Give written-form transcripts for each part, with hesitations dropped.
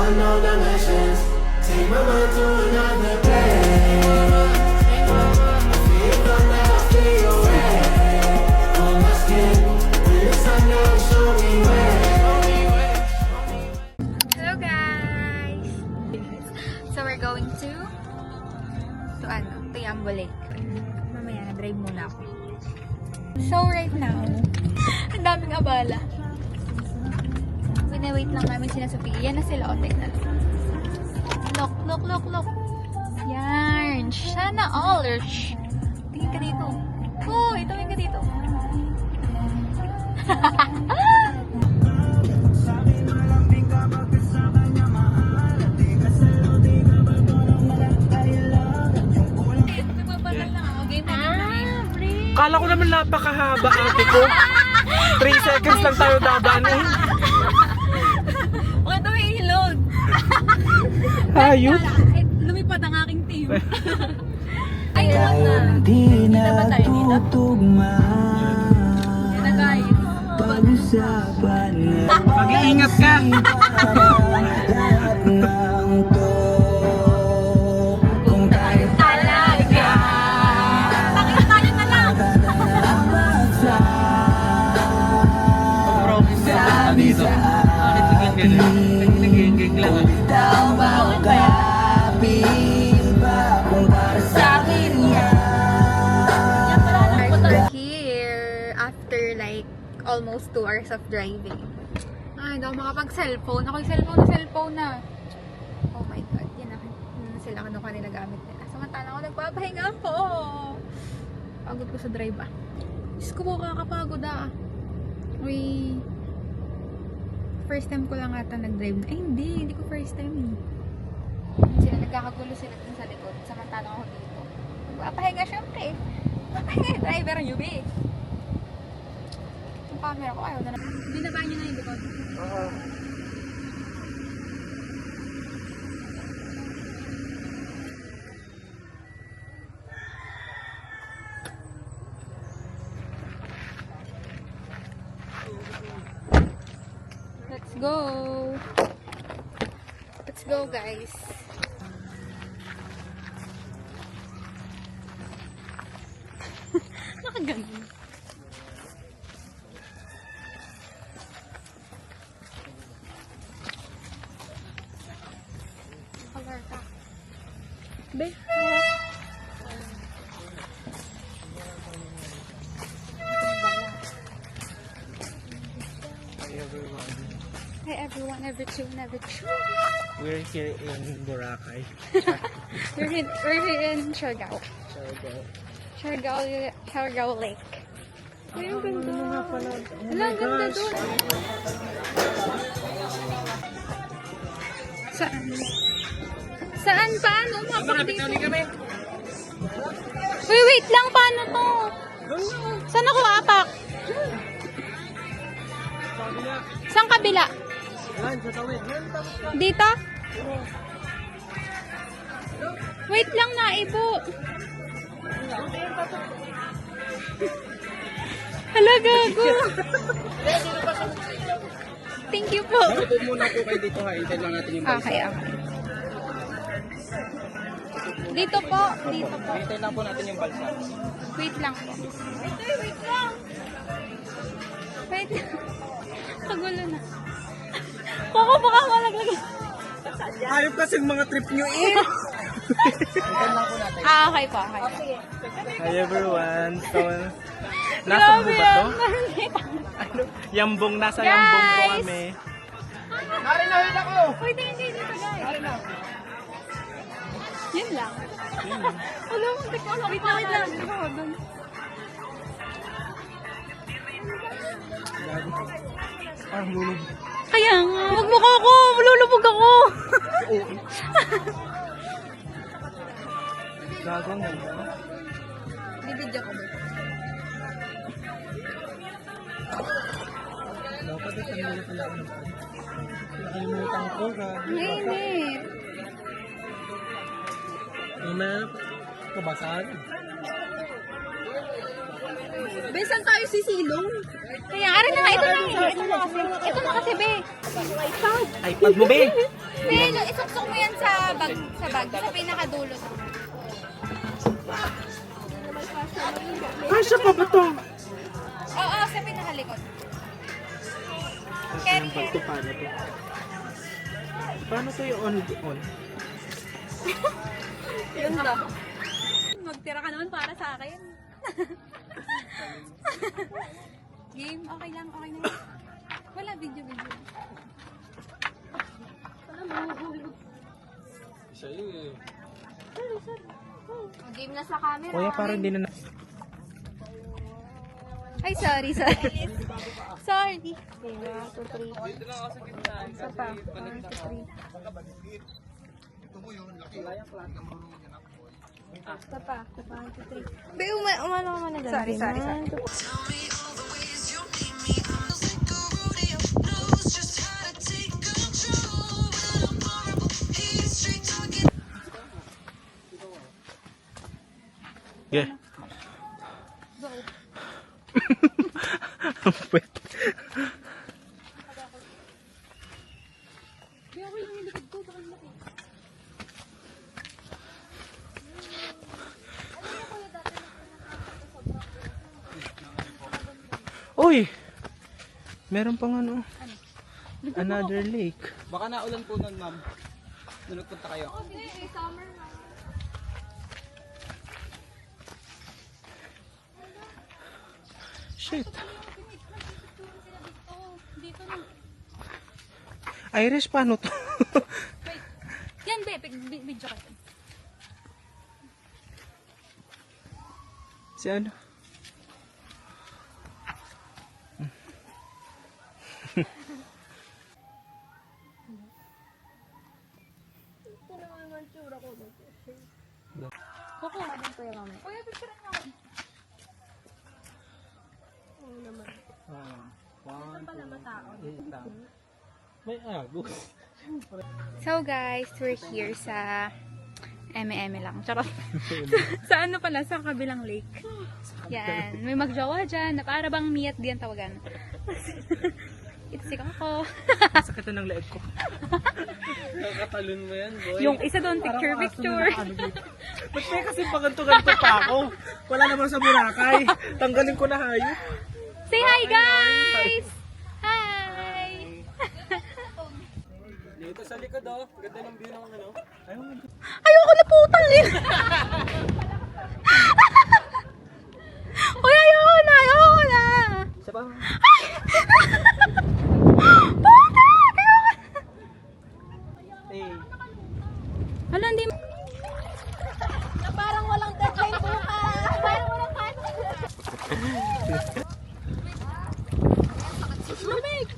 going on a mission. Take my mind to another place. I feel thunder, I feel your way on my skin. When the sun down, show me where. Hello guys! So we're going to Yambo Lake. Mamaya na-drive muna ako. So right now, ang daming abala. Wait lang namin sila Sophia. Yan na sila. O, tignan. Look. Yarn. Sana all. Tingin ka dito. Oh, tumingin ka dito. Kala ko naman napakahaba ate ko. 3 seconds lang tayo dadaanin. Huwag ito may ilog. Hayop. Lumipad ang aking team. Ay, ilog na. Hindi na ba tayo dito? Yan na guys. Mag-iingat ka. Dito. Bakit nag-geng lang We're here after like almost 2 hours of driving. Ay, hindi ako makapag-cellphone. Ako yung cellphone na. Oh my god. Yan na sila kung kanila gamit nila. Samantala ako nagpapahinga ako. Pagod ko sa drive ah. Diyos ko po kakapagod ah. Uy. First time ko lang ata nag-drive na. Ay, hindi ko first time eh. Sila nagkakagulo sila dun sa likod. Samantalang ako dito. Magpapahinga syempre. Magpapahinga yung driver nyo, be. Yung camera ko, ayaw na na. Binaba nyo na yung likod. Oo. Let's go! Let's go, guys! Nakaganon. Color ka. Be, Hi everyone, every tune. We're here in Boracay. We're here in Siargao. Siargao Lake. Ay, ang ganda. Wala, ang ganda doon. Saan? Saan? Paano? Mapak dito. Wait lang. Paano to? Saan ako apak? Saan kabila? Dito? Wait lang, naibo. Hala, gago. Thank you po. Ito muna po kayo dito ha. Hintay lang natin yung balsa. Okay. Dito po. Hintay lang po natin yung balsa. Wait lang po. Wait lang. Kagulo na. Koko, baka malaglag. Hayop kasing mga trip nyo eh. Hintay lang po natin. Okay po. Hi everyone. So, nasa mo ba to? Ano? Yambong, nasa Guys! Yambong po kami. Narinahid ako! Wait, hindi dito guys. Yun lang. Wala mo, teka lang. Wait lang. Ah, lulog. Kaya nga. Magmukha ako. Lulubog ako. Gagawin mo. Bibidyo ko ba? Dapat ito ang dito lang. Nakalimutan ko ka. Mainit. Email. Kabasaan. Besan tayo si Silong. Kaya, aray na nga. Ito na kasi, be. iPad mo, be. Pero isuksok mo yan sa bag, sa pinakadulo. Kasya pa ba to? Oo, sa pinakalikod. Ang bag to, paano to? Paano to yung on? Yun to. Magtira ka naman para sa akin. Game, okay lang, okay na. Wala, video. Sa'yo eh. Game na sa camera. Kuya, parang hindi na Ay, sorry. Sorry. Okay, 1, 2, 3. Isa pa. 1, 2, 3. Isa pa. 1, 2, 3. Be, umano ka na dyan. Sorry. Yeah. Ang pwet. Uy! Meron pang ano? Another lake. Baka naulan po nun, ma'am. Nung nagpunta kayo. Summer na. Shit. Dito na. Iris, paano to? Wait. Yan, be. Video ka. Si ano? Kukuha din ko yung mamaya. Kuya, picture mo ako. May agos. So guys, we're here sa eme lang. Charot. Sa ano pala? Sa kabilang lake. Yan. May magjowa dyan na para bang miyat diyan tawagan. Itisik ako. Sakit na ng leeg ko. Nakatalon mo yan, boy. Yung isa doon, picture. Ba't may kasi paganto-ganto pa ako? Wala naman sa Boracay. Tanggalin ko na hayop. Say hi guys! Hi! Dito sa likod, oh. Ganda ng view ng ano. Ayoko na putang eh! Uy, ayoko na! Isa pa? Eh. Hala, hindi mo. Parang walang deadline po ka. Parang walang Lumig!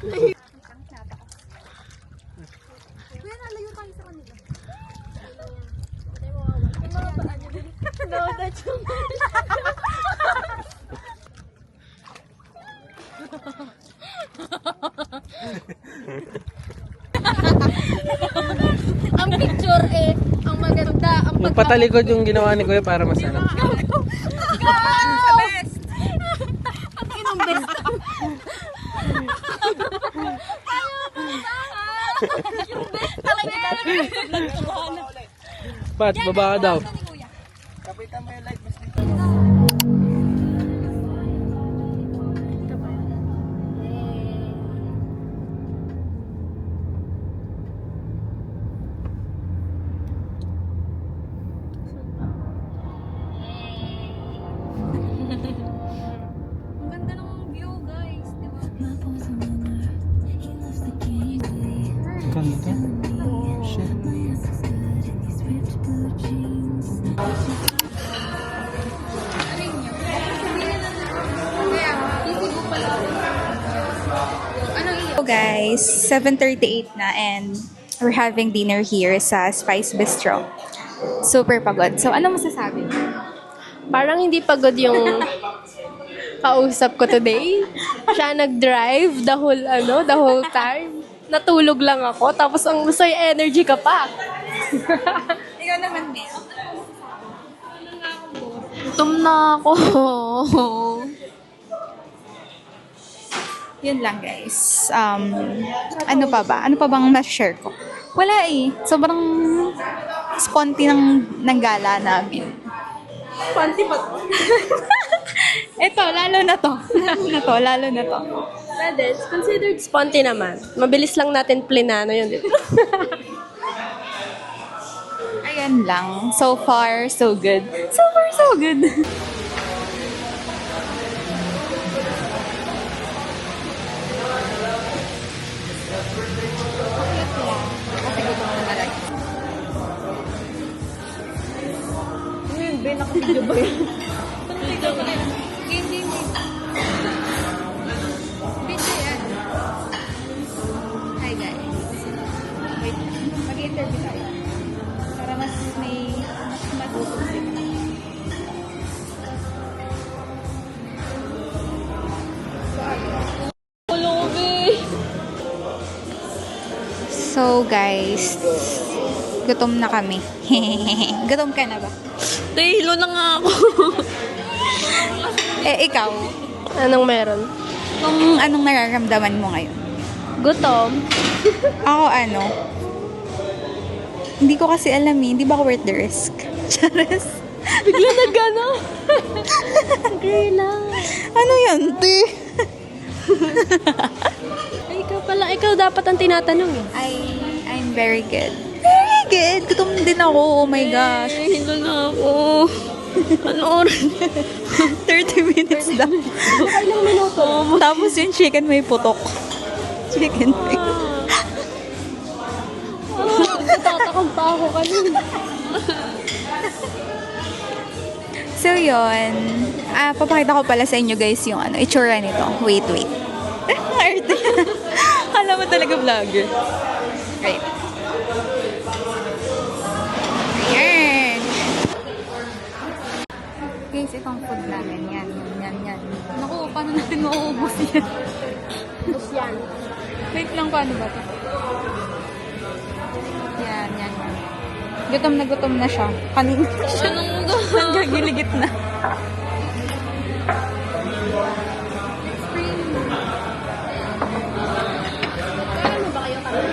Kuya, nalayo tayo sa kanila. Yung mga paan nyo din. No, that's yung ang picture ang maganda, ang Yung patalikod yung ginawa ni Kuya para masarap. best! Ang best! Yung best talaga. Pat, baba ka daw. Kapitan mo yung light, Miss Lisa. Ang ganda ng view, guys. Diba? Ganda. Shit. So guys, 7:38 na and we're having dinner here sa Spice Bistro. Super pagod. So ano masasabi? Parang hindi pagod yung kausap ko today. Siya nag-drive the whole time. Natulog lang ako, tapos ang gusto yung energy ka pa. Ikaw naman, Mel. Gutom na ako. Yun lang guys. Ano pa ba? Ano pa bang ma-share ko? Wala eh. Sobrang sponty ng gala namin. Panty pa to. Ito, lalo na to. Lalo na to. Pwede, it's considered sponty naman. Mabilis lang natin plinano yun, dito. Ayan lang. So far, so good. So far, so good. Kasi gusto mo na talaga. Hindi, nakapidyo ba yun? Game. Video yan. Hi guys. Wait, mag-interview tayo. Para mas matutusin. So guys, gutom na kami. Gutom ka na ba? Dahilo na nga ako. Ikaw, Anong meron? anong nararamdaman mo ngayon? Gutom. Ako hindi ko kasi alam eh. Hindi ba ako worth the risk? Charis. Bigla nagano. Agree lang. Ano yan, te? Ay, ikaw pala. Ikaw dapat ang tinatanong eh. I'm very good. Very good. Gutom din ako. Oh my gosh. Dahilo na ako. Ano oras? 30 minutes lang. Ilang minuto? Tapos yung chicken may putok. Chicken may. Natatakam pa ako kanina. So yun. Papakita ko pala sa inyo guys yung itsura nito. Wait. Arte. Alam mo talaga vlogger. Right. Ayan. Guys, itong food namin. Yan. Naku, paano natin mauubos yan? Tapos yan. Wait lang, paano ba ito? Yan. Gutom na siya. Kanina siya. Nagagiligit na. Ano ba kayo kami?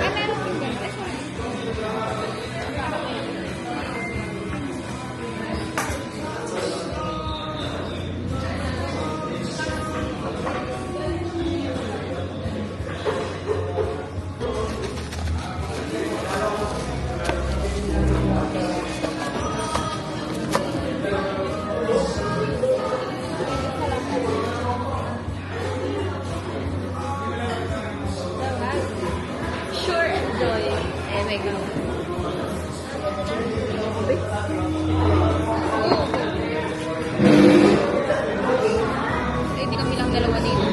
Sure enjoy. Eh, may go. Hindi kami lang dalawa dito.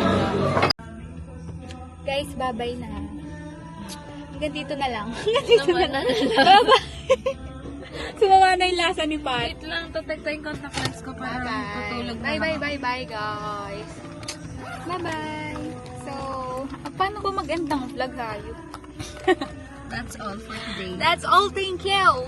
Guys, bye-bye na. Hanggang dito na lang. Bye-bye. Sumama na yung lasa ni Pat. Wait lang, tatakta yung contact lens ko para tutulog na. Bye, guys. Bye-bye. So, paano ko mag-end ng vlog, hayop? That's all for today. That's all. Thank you.